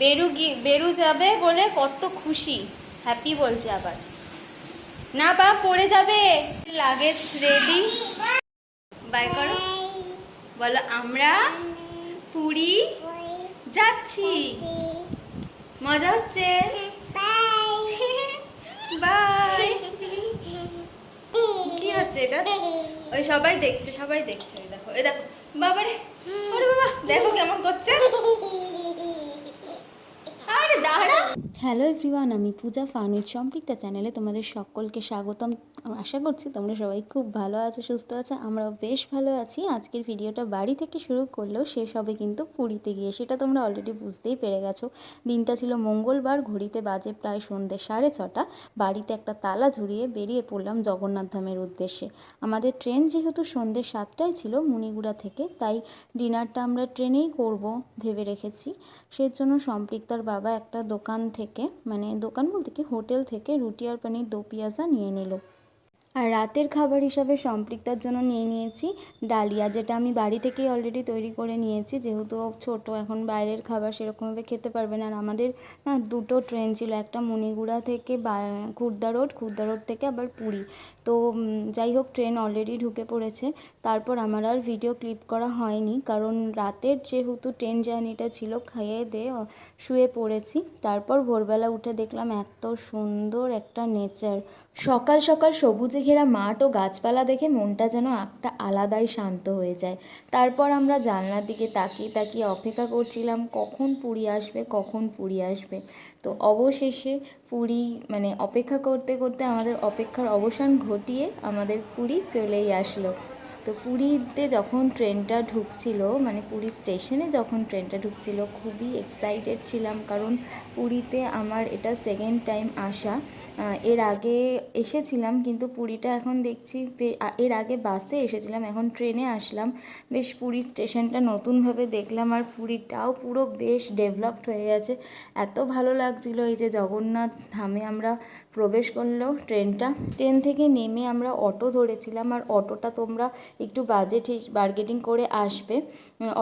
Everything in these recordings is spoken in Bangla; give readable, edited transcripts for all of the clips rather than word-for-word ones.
বেরু যাবে বলে কত খুশি, হ্যাপি বলছে আবার। না বা পড়ে যাবে। লাগেজ রেডি, বাই করো, বলো আমরা পুরী যাচ্ছি। মজা হচ্ছে, বাই। কি হচ্ছে এটা? ওই সবাই দেখছে, সবাই দেখছে। ওই দেখো, ওই দেখো, বাবারে, ওরে বাবা, দেখো কেমন করছে। আরে দাঁড়া। হ্যালো এভরিওয়ান, আমি পূজা ফান উইথ সম্পৃক্তা চ্যানেলে তোমাদের সকলকে স্বাগতম। আশা করছি তোমরা সবাই খুব ভালো আছো, সুস্থ আছো। আমরাও বেশ ভালো আছি। আজকের ভিডিওটা বাড়ি থেকে শুরু করলেও শেষ হবে কিন্তু পুরীতে গিয়ে, সেটা তোমরা অলরেডি বুঝতেই পেরে গেছো। দিনটা ছিল মঙ্গলবার, ঘড়িতে বাজে প্রায় সন্ধ্যে 6:30। বাড়িতে একটা তালা ঝুরিয়ে বেরিয়ে পড়লাম জগন্নাথ ধামের উদ্দেশ্যে। আমাদের ট্রেন যেহেতু সন্ধ্যে 7টায় ছিল মুনিগুড়া থেকে, তাই ডিনারটা আমরা ট্রেনেই করব ভেবে রেখেছি। সেজন্য সম্পৃক্তার বাবা একটা দোকান থেকে, মানে দোকান বলতে কি হোটেল থেকে, রুটি আর পানির দো পিয়াজা নিয়ে নিল। আর রাতের খাবার হিসাবে সম্পৃক্তার জন্য নিয়ে নিয়েছি ডালিয়া, যেটা আমি বাড়ি থেকেই অলরেডি তৈরি করে নিয়েছি, যেহেতু ছোট এখন বাইরের খাবার সেরকমভাবে খেতে পারবে না। আর আমাদের না দুটো ট্রেন ছিল, একটা মুনিগুড়া থেকে খুর্দা রোড থেকে আবার পুরী। তো যাই হোক, ট্রেন অলরেডি ঢুকে পড়েছে। তারপর আমার আর ভিডিও ক্লিপ করা হয়নি, কারণ রাতের যেহেতু ট্রেন জার্নিটা ছিল, খেয়ে দিয়ে শুয়ে পড়েছি। তারপর ভোরবেলা উঠে দেখলাম এত সুন্দর একটা নেচার, সকাল সকাল সবুজে ঘেরা মাঠ ও গাছপালা দেখে মনটা যেন একটা আলাদাই শান্ত হয়ে যায়। তারপর আমরা জানলার দিকে তাকিয়ে তাকিয়ে অপেক্ষা করছিলাম কখন পুরী আসবে। তো অবশেষে পুরী, মানে অপেক্ষা করতে করতে আমাদের অপেক্ষার অবসান ঘটিয়ে আমাদের পুরী চলেই আসলো। তো পুরীতে যখন ট্রেনটা ঢুকছিল, মানে পুরী স্টেশনে যখন ট্রেনটা ঢুকছিল, খুবই এক্সাইটেড ছিলাম, কারণ পুরীতে আমার এটা সেকেন্ড টাইম আসা। এর আগে এসেছিলাম, কিন্তু পুরীটা এখন দেখছি, এর আগে বাসে এসেছিলাম, এখন ট্রেনে আসলাম। বেশ পুরী স্টেশনটা নতুনভাবে দেখলাম, আর পুরীটাও পুরো বেশ ডেভেলপড হয়ে গেছে। এত ভালো লাগছিল। এই যে জগন্নাথ ধামে আমরা প্রবেশ করলো ট্রেন থেকে নেমে আমরা অটো ধরেছিলাম, আর অটোটা তোমরা একটু বার্গেটিং করে আসবে।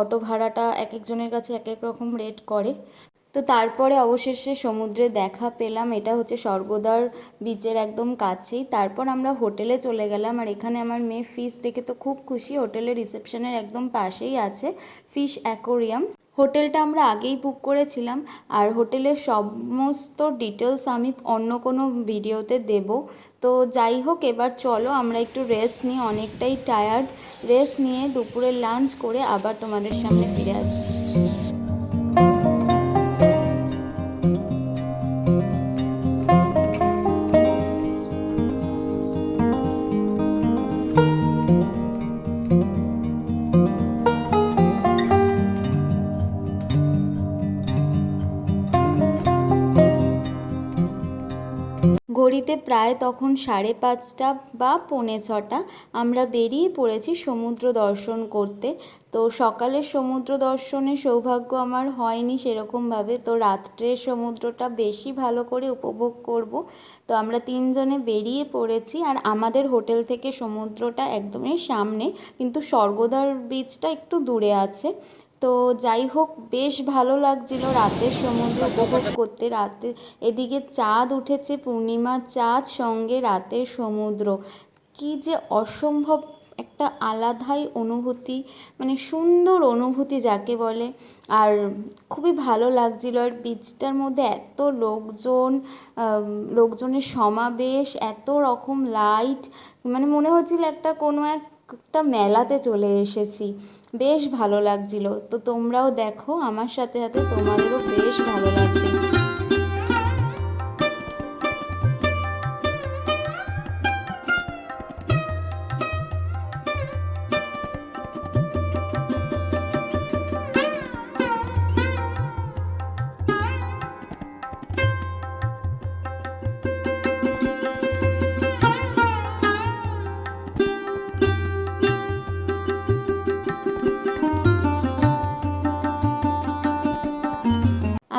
অটো ভাড়াটা এক একজনের কাছে এক এক রকম রেট করে। তো তারপরে অবশেষে সমুদ্রে দেখা পেলাম, এটা হচ্ছে স্বর্গদ্বার বিচের একদম কাছেই। তারপর আমরা হোটেলে চলে গেলাম, আর এখানে আমার মেয়ে ফিশ দেখে তো খুব খুশি। হোটেলের রিসেপশনের একদম পাশেই আছে ফিশ অ্যাকোরিয়াম। হোটেলটা আমরা আগেই বুক করেছিলাম, আর হোটেলের সমস্ত ডিটেলস আমি অন্য কোনো ভিডিওতে দেব। তো যাই হোক, এবার চলো আমরা একটু রেস্ট নিই, অনেকটাই টায়ার্ড। রেস্ট নিয়ে দুপুরের লাঞ্চ করে আবার তোমাদের সামনে ফিরে আসছি। ঘড়িতে প্রায় তখন 5:30 বা 5:45 আমরা বেরিয়ে পড়েছি সমুদ্র দর্শন করতে। তো সকালের সমুদ্র দর্শনের সৌভাগ্য আমার হয়নি সেরকমভাবে, তো রাত্রের সমুদ্রটা বেশি ভালো করে উপভোগ করব। তো আমরা তিনজনে বেরিয়ে পড়েছি, আর আমাদের হোটেল থেকে সমুদ্রটা একদমই সামনে, কিন্তু স্বর্গদ্বার বিচটা একটু দূরে আছে। তো যাই হোক, বেশ ভালো লাগছিল রাতের সমুদ্র উপভোগ করতে। রাতে এদিকে চাঁদ উঠেছে, পূর্ণিমার চাঁদ, সঙ্গে রাতের সমুদ্র, কি যে অসম্ভব একটা আলাদাই অনুভূতি, মানে সুন্দর অনুভূতি যাকে বলে। আর খুবই ভালো লাগছিল। আর বিচটার মধ্যে এত লোকজনের সমাবেশ, এত রকম লাইট, মানে মনে হচ্ছিল একটা মেলাতে চলে এসেছি। বেশ ভালো লাগছিল। তো তোমরাও দেখো, আমার সাথে সাথে তোমাদেরও বেশ ভালো লাগবে।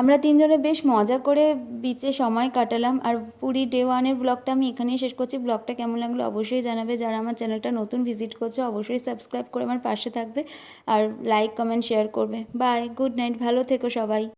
আমরা তিনজনে বেশ মজা করে বিচে সময় কাটালাম। আর পুরী ডে 1-এর ব্লগটা আমি এখানেই শেষ করছি। ব্লগটা কেমন লাগলো অবশ্যই জানাবে। যারা আমার চ্যানেলটা নতুন ভিজিট করছো অবশ্যই সাবস্ক্রাইব করে আমার পাশে থাকবে, আর লাইক কমেন্ট শেয়ার করবে। বাই, গুড নাইট, ভালো থেকো সবাই।